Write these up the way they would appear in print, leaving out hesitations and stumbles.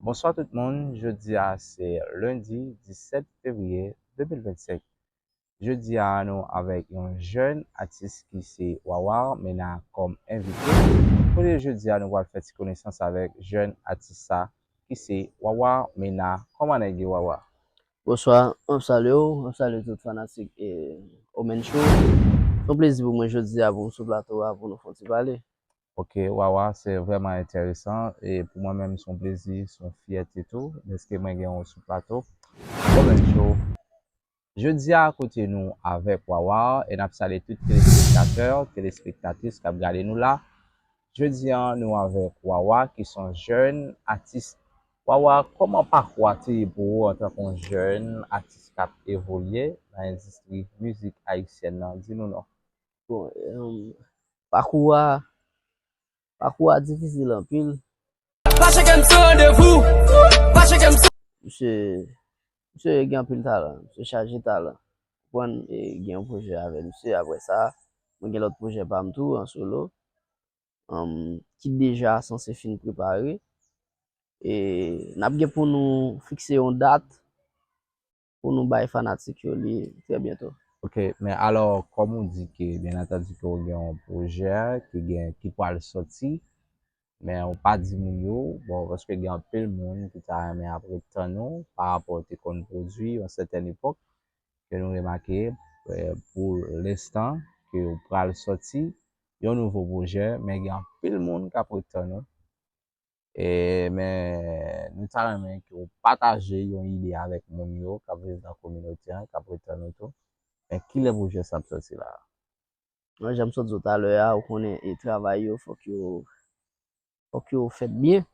Bonsoir tout le monde, jeudi c'est lundi 17 février 2025. Jeudi nous avec un jeune artiste qui c'est Wawa, maintenant comme invité. Pour le jeudi nous allons faire connaissance avec jeune artiste qui c'est Wawa, maintenant comment on est Wawa? Bonsoir, on salue tout fanatique et Omen Show. C'est un plaisir pour moi jeudi à vous sur le plateau pour nous faire parler. Ok, Wawa, c'est vraiment intéressant et pour moi-même, son plaisir, son fierté et tout, parce que moi, j'ai un sous plateau. Comme un show. Jeudi à côté nous avec Wawa et nous saluons tous les téléspectateurs, téléspectatrices qui regardent nous là. Jeudi nous avec Wawa qui sont jeunes artistes. Wawa, comment parcours pour en tant que jeune artiste qui a évolué dans l'industrie musique haïtienne? Dis-nous non. Bon, parcours à- parcours à difficile en pile. Monsieur, monsieur gagne pile talent, monsieur chargé talent. Bon, et gagne un projet avec monsieur après ça, on gagne l'autre projet pas tout en solo. Qui déjà censé fin préparé et n'a bien pour nous fixer une date pour nous bailler fanatique très bientôt. Ok, mais alors, comme on dit que, bien entendu, qu'on a un projet qui peut le sortir, mais on pas dit moun yo, bon, parce que il y a un peu de monde qui t'a aimé après tant nous, par rapport à ce qu'on produit à une certaine époque, que nous remarquons, pour l'instant, que on peut le sortir, il y a un nouveau projet, mais il y a un peu de monde qui a pris tant nous. Et, mais, nous t'a aimé que partager une idée avec moun yo, qui a pris dans la communauté, qui a pris tant nous tout. Mais qui le projet ça sorti là? Moi, j'aime ça tout à l'heure, on connaît et travail, faut que vous faites bien.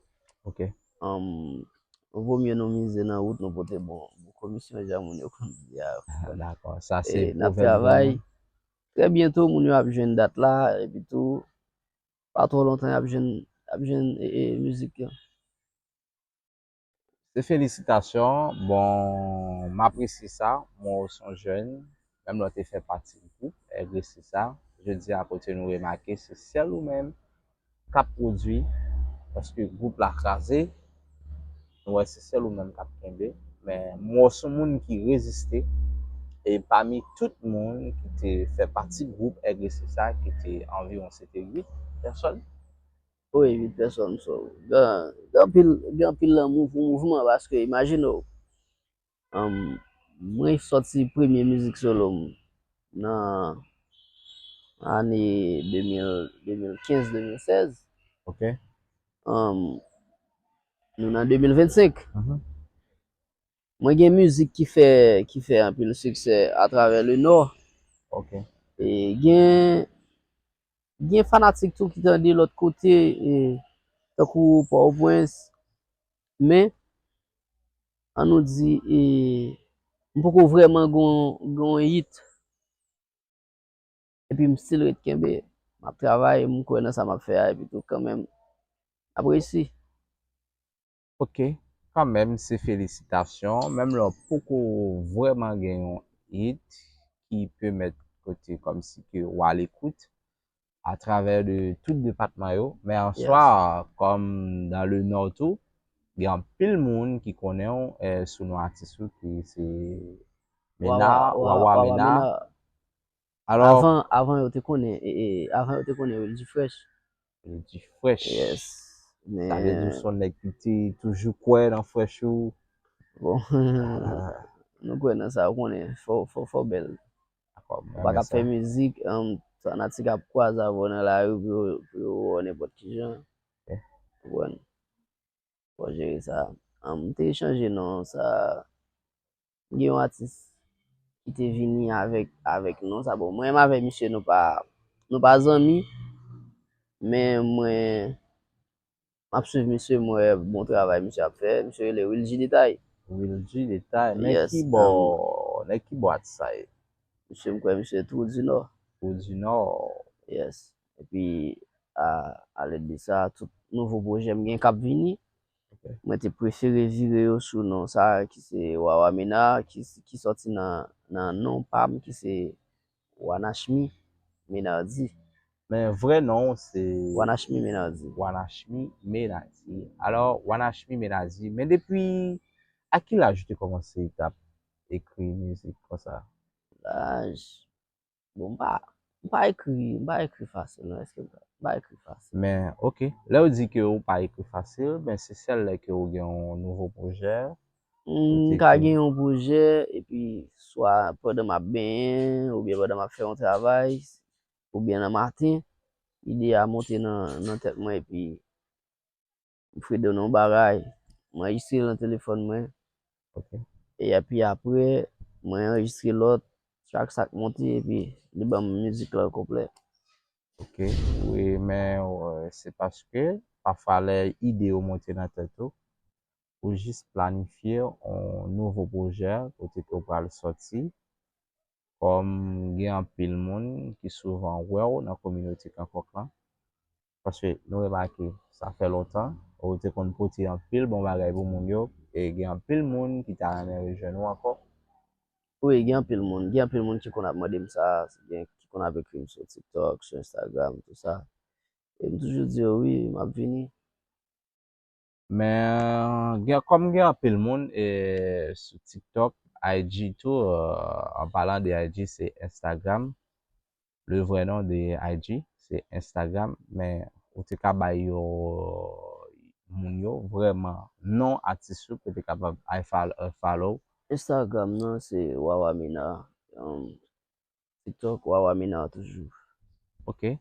Ok. Vaut mieux nous miser dans la route, nous porter bon commission, déjà, mon yo, comme dit, D'accord, ça c'est et n'a proverbe travail. vraiment. Très bientôt, mon yo a besoin une date là, et puis tout, pas trop longtemps, a besoin musique. C'est félicitations. Bon, m'apprécie ça. Moi, je suis jeune. Même là, tu fait partie du groupe. Et c'est ça. Je dis à côté nous remarquer, c'est celle ou même qui a produit. Parce que le groupe l'a crasé. Ouais, c'est celle ou même qui a tombé. Mais moi, je suis monde qui résistait. Et parmi tout le monde qui était fait partie du groupe, et c'est ça, qui était environ, c'était 8 personnes. Oui, 8 personnes, so, grand pile mouvement, parce que, imagine, moi, sorti premier musique solo, dans année 2015-2016. OK? Nous en 2025. Mhm. Moi, il y a une musique qui fait un peu le succès à travers le Nord. OK. Et il y a un fanatique tout qui est de l'autre côté, et tant qu'on Port-au-Prince. Mais, on nous dit, et on peut vraiment gon hit. Et puis, je still ret kembe. Je travaille, je connais ça m'a fait, et puis tout, quand même. Après, ici. Ok, quand même, c'est félicitations. Même là, pour qu'on vraiment gagne un hit qui peut mettre côté comme si que ou à l'écoute à travers de tout le département. Mais en Yes. soi, comme dans le Nord tout, il y a plein de monde qui connaît sous nos artistes qui c'est Wawa Wawa, Mena. maintenant, Alors, avant, yo te connaît Will Fresh. il dit fresh. Yes. Ça veut dire Mais, son écouté toujours quoi dans fresh ou. bon, nous connaissons ça, on connaît, faut belle. D'accord, On mais pas faire ça. musique, fanatique à quoi ça va dans la rue, pour n'importe qui gens. Ok. Bon, faut gérer ça. T'es changé, non, ça, il y a un artiste qui était venu avec nous, ça bon. Moi, avec monsieur, nous pas amis, mais moi, m'a suivi monsieur, moi, bon travail, monsieur a fait, monsieur, le Will J détail. Will G détail, mais Yes, qui boit ça monsieur, monsieur, tout du Nord. au du Nord. Yes. Et puis, à l'aide de ça, tout nouveau projet m'gen k'ap vini. Ok. Moi, te préféré virer yo sous nom ça, qui c'est Wawamena, qui sorti dans non Pam, qui c'est Wanashmi, Menardi. Men vre non se Wanashmi Menazi. Wanashmi Menazi. Alors, Wanashmi Menazi, men depi a ki laj te komanse tap ekri müzik kon sa? Laj, bon, mba ekri fasil, non, eske mba ekri fasil. Men, ok. Le ou di ke ou pa ekri fasil, men se sel le ke ou gen yon nouvo proje, ou te Ka ke... gen yon proje, epi, swa pwede ma ben, ou bien pwede ma fè yon travay, ou bien nan matin, ide a monte nan tet mwen, epi, mfwe donon bagay, mwen enregistre nan telefon mwen, Ok, e api apre, mwen enregistre lot, chak sak monte, epi, li ban mwen müzik la komple. ok. Oui, men, se paske, pa fale ide ou monte nan tetou, ou jist planifiye yon nouvo proje, kote ke ou pral sorti, kom gen an pil moun ki souvan wè ou nan kominoti Kankok lan. Paske nou remake, sa fè lontan, ou te kon poti an pil bon bagay pou moun yo, e gen an pil moun ki ta reme rejen nou anko. Oui, gen pil moun ki kon ap madem sa, gen ki kon ap ekrim sur TikTok, sur Instagram, tout sa. E m toujou di yo, oui, m ap vini. Men, kom gen an pil moun, sou TikTok, IG tou, an palan de IG, se Instagram. Le vre nan de IG, se Instagram, men, ou te ka bay yo moun yo, vreman, non atisou, pe te kapab ay follow. Instagram nan, se Wawamina. TikTok, Wawamina toujou. Ok.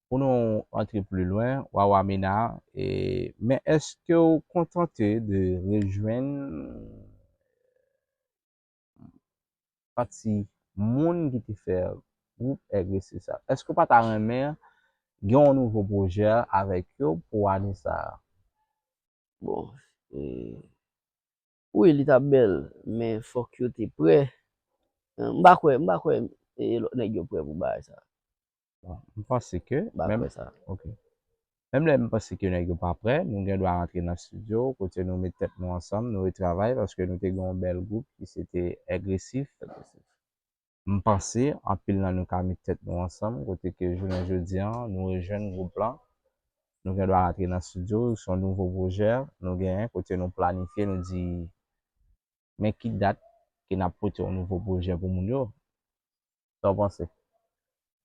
Pour nous entrer plus loin, Wawamina, mais est-ce que vous contentez de rejoindre parti moun qui te fait groupe agressif ça? Est-ce que pas ta remet un nouveau projet avec eux pour aller ça? Bon, oui, li ta bel, men fok yo te pre. Mba kwe, lot nèg yo pre pou bay sa. Bon, je pense que Mba même kwe sa. OK. Même là, je pense que nous pas prêt, nous doit rentrer dans le studio, côté nous mettre tête nous ensemble, nous travailler parce que nous avons un bel groupe qui c'était agressif. M'pense, an pil nan nou ka met tèt nou ansam, kote ke jounen jodi an, nou rejoin group plan, nou gen dwa rentre nan studio, son nouvo proje, nou gen, kote nou planifiye, nou di, men ki dat ki nap pote yon nouvo proje pou moun yo, sa panse?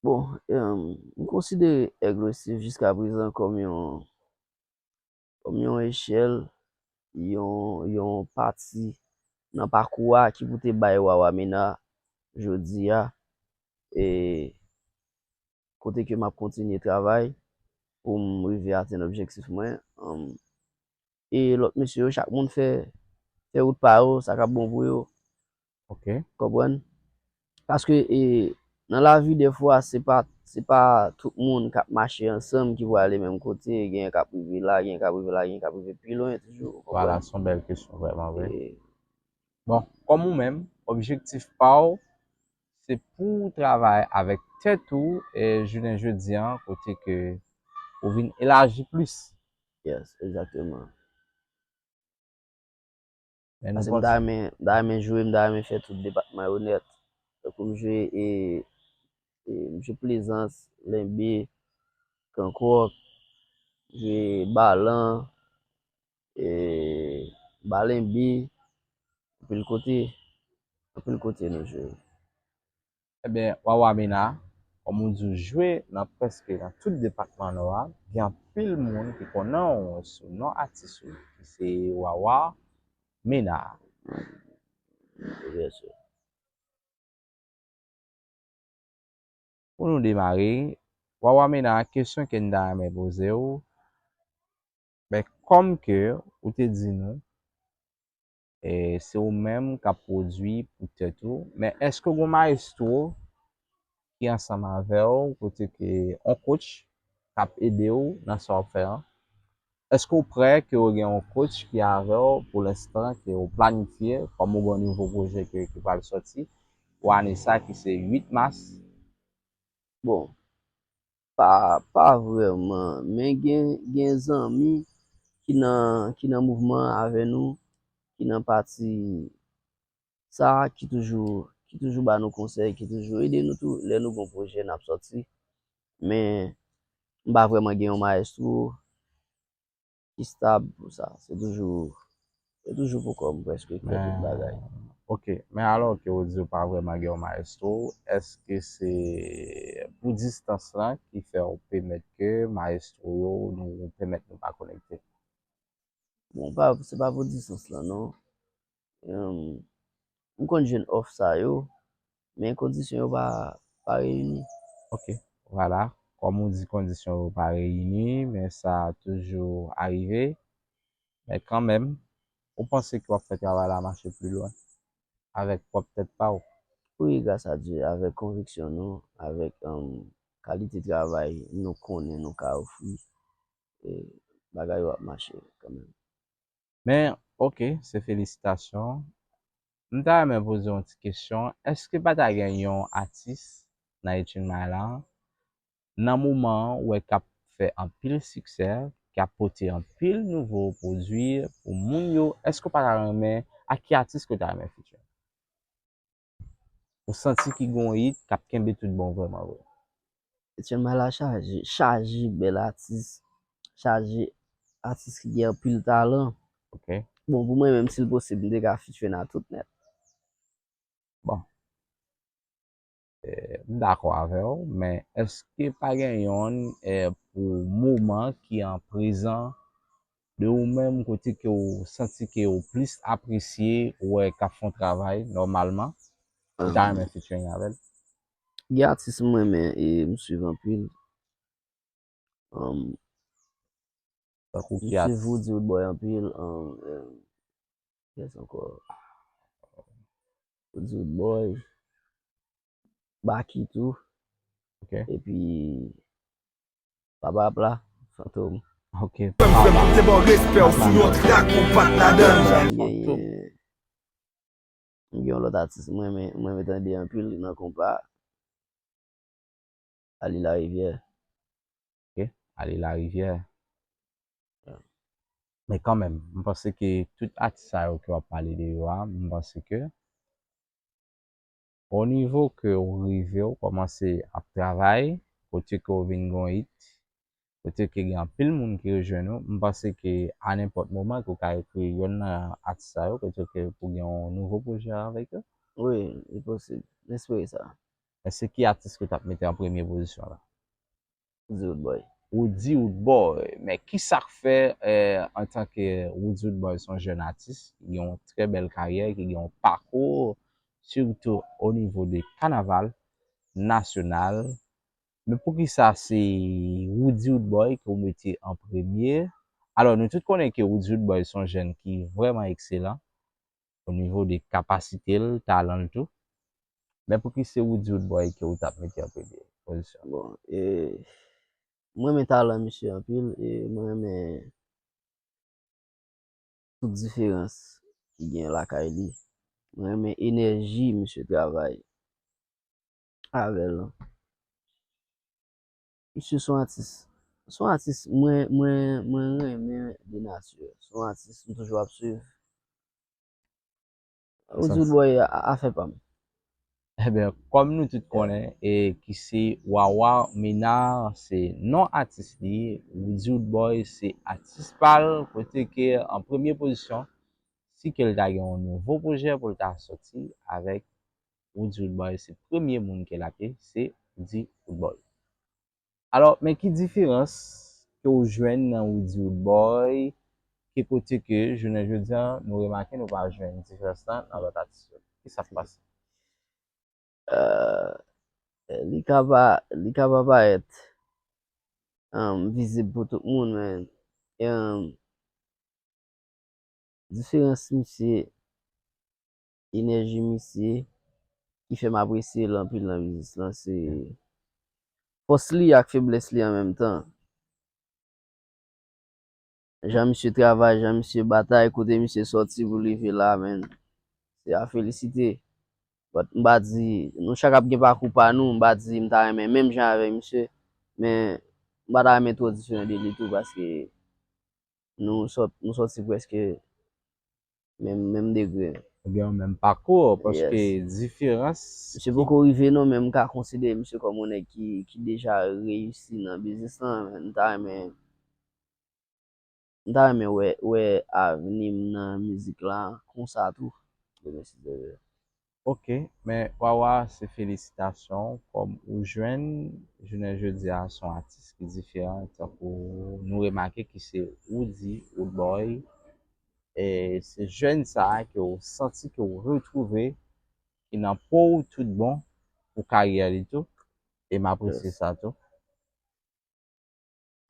Bon, m konsidere agresif jiska prezant kom yon eshel, yon pati nan parkouwa ki pou te bay Wawamina jodi ya, e kote ke map kontinye travay pou m rive aten objektif mwen. E lot monsye yo, chak moun fe wout pa yo, sa ka bon pou yo, Ok, kompwen? Paske nan la vi de fwa, se pa tout moun kap mache ansam ki wale menm kote, gen kap rive la, gen kap rive la, gen kap rive pi loin toujou, wala, kompwen? son bel kesyon, vreman vre. E, Bon, kom ou men, objektif pa ou, se pou travay avèk tèt ou, e jounen jodi an, kote ke ou vin elaji plus. yes, exactement. Men nou Ase panse. mda men jwe, mda men fè tout departman yo net. Pou m jwe mjwe Plaisance, Lembe, Kankok, jwe Balan, Balenbi, apil kote nou jwe. Eh ben, Wawamina, kom ou di jwe nan preske nan tout departman nou an, gen pil moun ki konan ou sou nan atisou, ki se Wawamina. Yes, Pou nou demare, Wawamina, kesyon ken da ame boze ou, ben kom ke ou te di nou, se ou menm ka prodwi pou tetou, men eske ou maestro ki ansama ave ou, kote ke on coach kap ede ou nan sa ou fe an? Eske ou pre ke ou gen yon coach ki ave ou pou l'instant ke ou planifiye kom ou gen nouvo proje ki pal sorti ou ane sa ki se 8 mars? bon, pa vreman, men gen zanmi ki nan mouvman ave nou, ki nan pati sa, ki toujou ba nou konsey, ki toujou ede nou tou, le nou bon proje nap sorti. men mba vreman gen yon maestro ki stable pou sa. Se toujou pou kom preske fè tout Men, bagay. ok, men alor ke ou di ou pa vreman gen yon maestro, eske se pou distans lan ki fè ou pemet ke maestro yo nou pemet nou pa konekte? Bon, se pa pou distans lan, non. M kon jen off sa yo, men kondisyon yo pa reyuni. Ok, voilà. Kom ou di kondisyon ou pa reyuni, men sa toujou arrive. Men kan men, ou pense ki wap fè travay la marche plus loin? Avec wap peut-être pa ou? Oui, grâce à Dieu, avec conviction, non, avec qualité de travail, nous connaissons, nous ka offrir, et bagay wap marcher quand même. Men, ok, se felicitasyon. Mta men pose yon ti kesyon, eske pa ta gen yon artiste nan Etienne Mylan nan mouman ou kap fè an pil suksè, kap pote an pil nouvo prodwi pou moun yo, eske pa ta remen a ki artiste ke ta remen feature? Ou santi ki gon hit, kap kenbe tout bon vreman vre? Etienne Mala chaji bel artiste, chaji artiste ki gen pil talent. Ok? Bon, pou mwen menm si l posib, mde ka feature nan tout net. Bon, d'akwa ave yo, men eske pa gen yon pou mouman ki an prezan de ou menm kote ke ou santi ke ou plis apresye ou ka fon travay normalman, ou ta remen featuring avel? Gen artiste mwen men, m suivan pil. Takou M ki at, suiv Woody Woodboy an pil. Yes ankor. Woody Woodboy. Baki tou. ok? E pi Papa Pla, Fantôme. Ok, C'est bon respect ou sous notre crack ou pas la donne. Mwen gen lot artiste mwen metande an pil nan kompa. Ali La Rivière. ok, ale la rivière. Men kan men, mpase ke tout atisa yo ki wap pale de yo a, mpase ke o nivou ke ou rive yo, komanse ap travay, kote ke ou vin gon hit, kote ke gen pil moun ki rejwen yo, mpase ke an import mouman ko ka ekri yon nan atisa yo, kote ke pou gen yon nouvo proje avek yo. Oui, e posib. L'espere sa. E se ki atis ke tap mette an premye pozisyon la? Woody Woodboy. Woody Woodboy, men ki sak fe en tanke Woody Woodboy son jen artiste, ki yon tre bel karyer, ki yon parkour, surtout au nivou de kanaval, nasyonal, men pou ki sa se Woody Woodboy ki ou mette en premye. Alors nou tout konen ke Woody Woodboy son jen ki vreman ekselant, au nivou de kapasite l, talan l tout, men pou ki se Woody Woodboy ki ou tap mette en premye pozisyon? Bon, mwen men talan misye an pil, mwen men tout diferans ki gen lakay li. Mwen men enerji misye travay avel. Misye son artiste mwen remen de nasye. Son artiste mwen toujwa ap suiv. Woody Woodboy a fe pam. Eh ben, kom nou tout konen, ki se Wawa Menar, se non artiste li, Woody Woodboy se artiste pal, kote ke en premye pozisyon, si ke l ta gen yon nouvo proje pou l ta soti, avek Woody Woodboy, se premye moun ke la pe, se Woody Woodboy. Alors, men ki diferans ke ou jwen nan Woody Woodboy, ki kote ke, jounen joudian, nou remake nou pa jwen diferans nan lot artiste. Ki sa fpase? Li ka pa et vizib pou tout moun men. Diferans misye, enerji misye, ki fe m apresye lan pil nan vizis lan, se fos li ak febles li an menm tan. Jan misye travay, jan misye batay, kote misye sorti pou li ve la men. Se a felisite. But mba di, nou chak ap gen pa koupa nou, mba di mta remen, menm jan ave misye, men mba da remen to disyon de li tou, paske nou sorti preske menm degre. gen yon même parcours, parce Yes. que différence Monsieur beaucoup arrivé non même qu'à considérer monsieur comme on est qui déjà réussi dans le business là, nta aimé ouais avenir dans musique là comme ça tout. ok, mais Wawa, c'est félicitations, comme ou je dis à son artiste qui est différent, pour nous remarquer qui c'est Woody, Woodboy, et c'est jeune ça, que vous senti que vous retrouvez, qui n'a pas tout bon pour carrière et tout, et m'apprécier Yes. ça tout.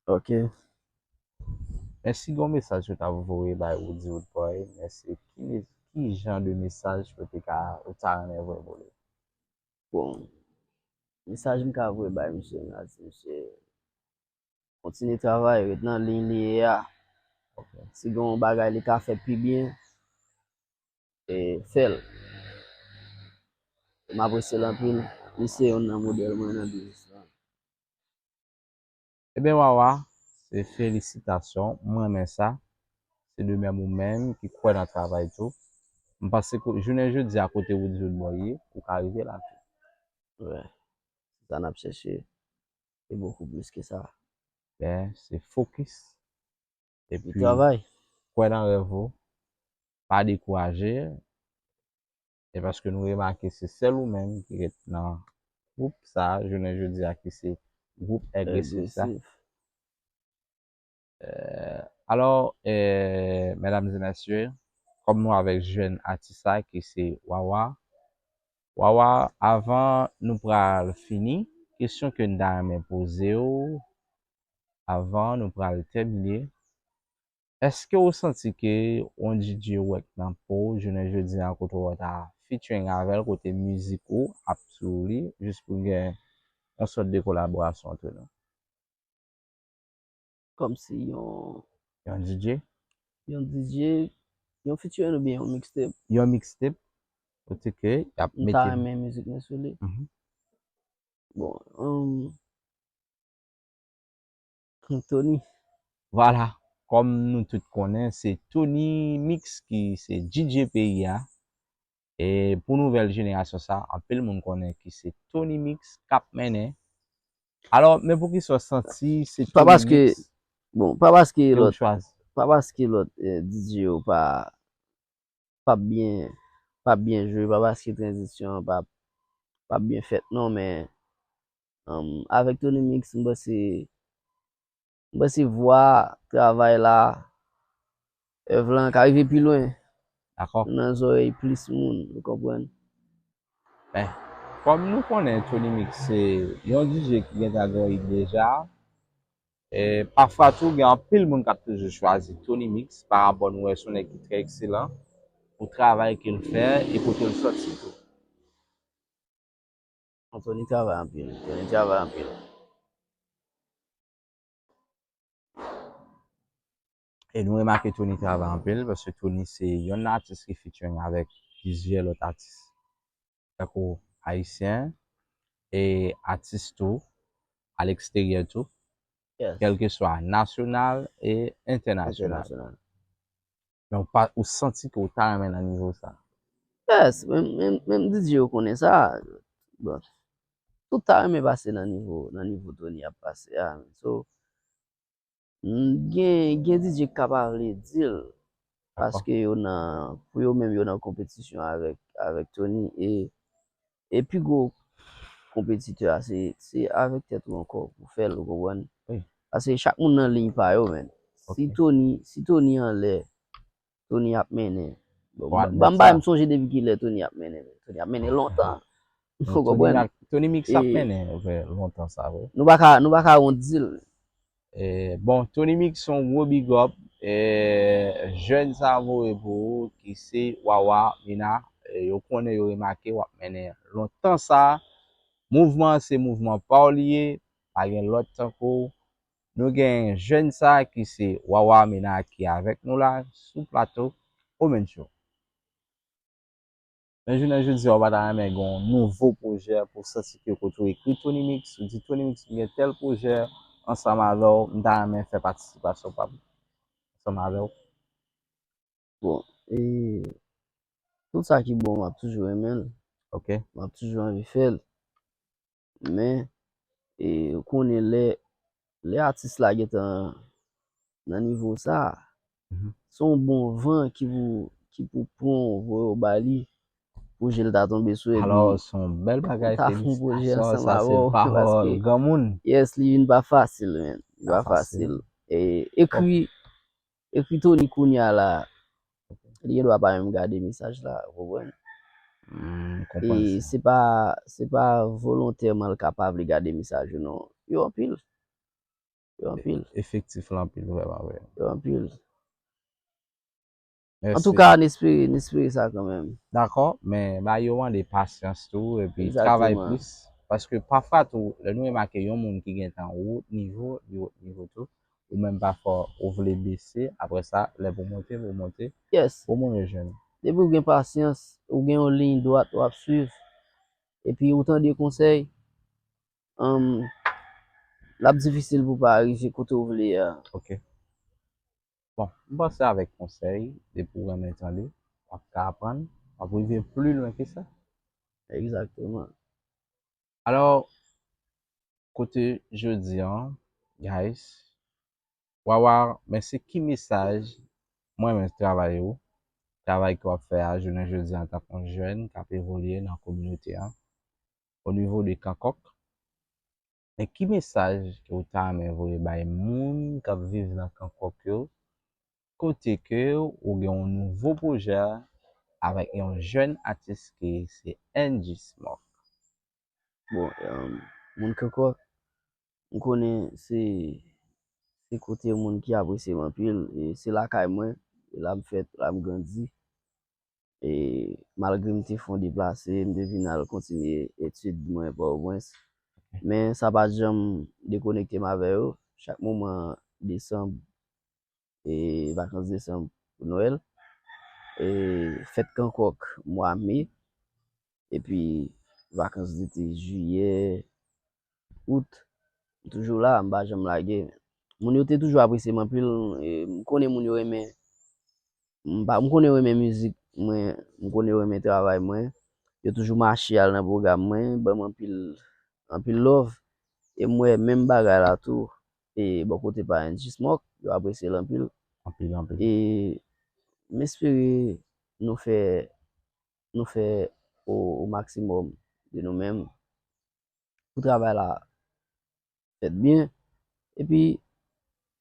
OK. Merci gon message que tu as envoyé par Woody Woodboy, merci. Qui genre de message peut-être que tu as envoyé? Bon, message m'ka vwe bay monsieur nga di monsieur continue travail ret nan ligne liye ya. Si gon bagay li ka fait pi bien et fel. M'apresye l'anpil, li se yon nan model mwen nan business lan. Eh bien, Wawa, c'est félicitations. Moi, mais ça, c'est de même ou même qui croit dans le travail tout. Parce que je dis à côté où Dieu le pour arriver là. Ouais, ça n'a cherché. Et beaucoup plus que ça. Ben, c'est focus. Et Du puis, travail. croire dans le rêve, pas décourager. Et parce que nous remarquons que c'est seul ou même qui est dans le groupe, ça, je dis à qui c'est groupe agressif ça. Agressif. Alors, mesdames et messieurs, comme nous avec jeune artiste qui c'est Wawa. Wawa, avant nous pral fini, question que nous avons posée avant nous pral terminer. Est-ce que vous sentez que on DJ work dans pour je dis en côté featuring avec côté musique ou absolu juste pour gagner une sorte de collaboration entre nous. Comme si yon Un DJ, DJ, yon feature ou bien yon mixtape. un mixtape, côté que y a Nta mettez. men musique men sou li. Bon, Tony. Voilà, comme nous tous connaissons, c'est Tony Mix qui c'est DJ PIA. Et pour nouvelle génération, ça, un peu le monde connaît qui c'est Tony Mix Cap Mené. Alors, mais pour qu'il soit senti, c'est Pa Tony paske, Mix bon, pa paske que vous lot, choisi. pa paske lot DJ yo pa bien, pa bien joué, pa paske transition pa bien fait, non, mais avec Tony Mix, mba se vwa travay la, evlan ka arrive pi loin, D'accord? nan zoy plus moun, vous kompren? Ben, comme nous connaissons Tony Mix, c'est un DJ qui est agréé déjà. Et parfois, tout, il y a un peu de monde qui a toujours choisi Tony Mix par rapport à nous, son équipe très excellent pour le travail qu'il fait et pour qu'il sorte tout. Tony travay anpil, Tony travay anpil. Et nous remarquons que Tony travaille en pile parce que Tony, c'est un artiste qui featuring avec plusieurs autres artistes. D'accord, haïtiens et artistes tout, à l'extérieur tout, Yes, quel que soit national et international. international. Mais on pas, on senti que vous avez un niveau ça. Yes, même DJ yo konen sa, bon, tout a reme pase nan nivou Tony ap pase ya. So, gen DJ kapab li dil, D'accord? paske pou yo menm yo nan kompetisyon avek Tony, e pi go kompetiteur se avek tet ou ankor pou fel, ou kompren. Oui. Ase chak moun nan lign pa yo men. Si Tony an le, Tony ap mene. Pour admettre Bamba ça. m sonje depi ki le Tony ap mene lontan. Ou Donc, kompren. Tony Mix a E mené longtemps ça. Oui. nou baka on dil. Et bon, Tony Mix son gros big up. Et jeune cerveau et pour qui c'est Wawa Mina. Et yo connaît yo remarqué wap mené longtemps ça. Mouvement c'est mouvement pas lié. Pas gen l'autre tanko. Nous gen jeune ça qui c'est Wawa Mina qui est avec nous là sous plateau au même show. Mais je dis on va dans un nouveau projet pour ça c'est que tu écrit Tony Mix, ou dit Tony Mix il y a tel projet ensemble avec nous dans faire participation pas ensemble avec. Bon, e tout ça qui bon, m'a toujours aimé, Ok. m'a toujours envie faire. Mais, et qu'on est les artistes là qui sont dans niveau ça, Mhm. son bon vent qui vous prend au Bali, pour j'ai le tomber sur et Alors, puis, son bel on bagay, t'a fait un projet félicitations. ensemble Ça, c'est avant, parce parole. que, Grand monde. yes, li vin pas facile, man. Il Pas pas facile. facile. Et Bon, écrit Tony Kounia là, il doit pas même garder message là, vous voyez. comprends Et ça. c'est pas volontairement capable de garder message, non. Yo en pile, Effectivement, puis vraiment, ouais. yo en pile. En tout Merci. cas, n'espère ça quand même. D'accord, mais bah, yo an de patience tout, et puis travail Exactement. plus. Parce que parfois tout, le nou remarque yon moun qui gen tan haut niveau tout, ou même parfois ou vle baisser, après ça, les vous montez, Yes. au moins jeune. Depuis ou gen patience, ou gen une ligne droite ou ap suivre, et puis autant de conseils, um, la difficile pour pas arriver côté ou vle. Ok. Bon, on va ça avec conseil, des programmes entendus, on va apprendre, on va arriver plus loin que ça. Exactement. Alors, côté jeudi, guys, Wawa, mais c'est qui message, moi-même travail ou, travail qu'on fait à journée jeudi en tant que jeune, qui a évolué dans la communauté, au niveau de Kankok. Mais qui message que vous avez envoyé par les gens qui vivent dans Kankok, côté que vous avez un nouveau projet avec un jeune artiste qui c'est NG Smoke. Bon, moun kako, on connaît c'est côté moun qui apprécie mon pile, et c'est là kay moi, et là me fait, là me grandi. Et malgré que je font déplacer, je devine continuer études moins pas au moins. Mais ça va jamais déconnecter ma avec eux. Chaque moment décembre et vacances décembre pour Noël et fête Kankok mois mai et puis vacances d'été juillet, août, toujours là, m'ba jamais laguer. Moun yo te toujours apprécié mon pile et m'connaît moun yo aimé m'connaît aimé musique, moi m'connaît aimé travail moi. Yo toujours marché al dans programme moi, ban en pile love et moi même bagay la tout et bon côté par NG Smoke, yo apprécié l'en pile En pile, en pile. et m'espérer nous faire nous faire au maximum de nous-mêmes pour travail là fait bien et puis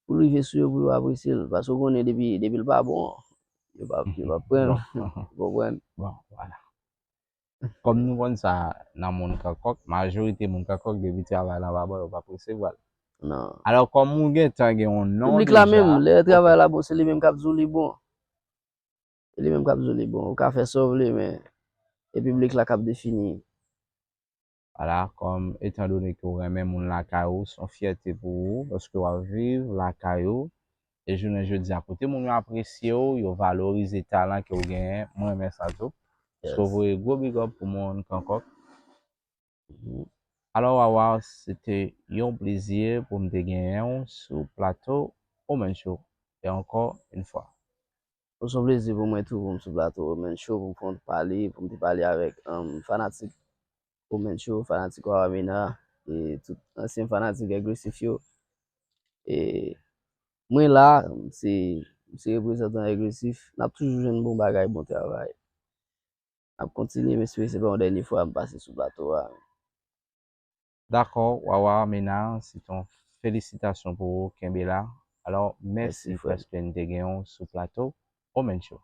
pour arriver sur pour apprécier parce qu'on est depuis le pas bon, il va Bon, prendre, vous comprenez? bon, voilà. Comme nous voyons ça dans mon Kankok, majorité mon Kankok depuis travail là bas, on va percevoir. Non. Alors, comme nous avons un nom Public là même, déjà, le ok. travail là bon, c'est les mêmes qui ont bon. C'est les mêmes qui ont bon. On peut faire sauver mais et public là qui a défini. Voilà, comme étant donné que vous aimez mon lakayo, son fierté pour vous, parce que vous vivre lakayo, et je dis à côté, mon apprécié, vous valorisez le talent que vous gagnez, moi, j'aime ça tout. Parce que Yes. vous avez gros big up pour mon Kankok. Mhm. Alors, Wawa, c'était un plaisir pour me gagner sur le plateau Omen Show. Et encore une fois. C'est un plaisir pour moi tout pour me sur plateau Omen Show pour me parler avec fanatique Omen Show, fanatique Wawamena et tout ancien fanatique agressif yo. Et moi là, c'est représentant agressif, n'a toujours un bon bagage, bon travail. N'a continuer mais c'est pas une dernière fois à me passer sur plateau. D'accord, Wawa, maintenant, c'est une félicitation pour vous, Kembela. Alors, Merci merci frère. parce que nous avons sur le plateau Omen Show.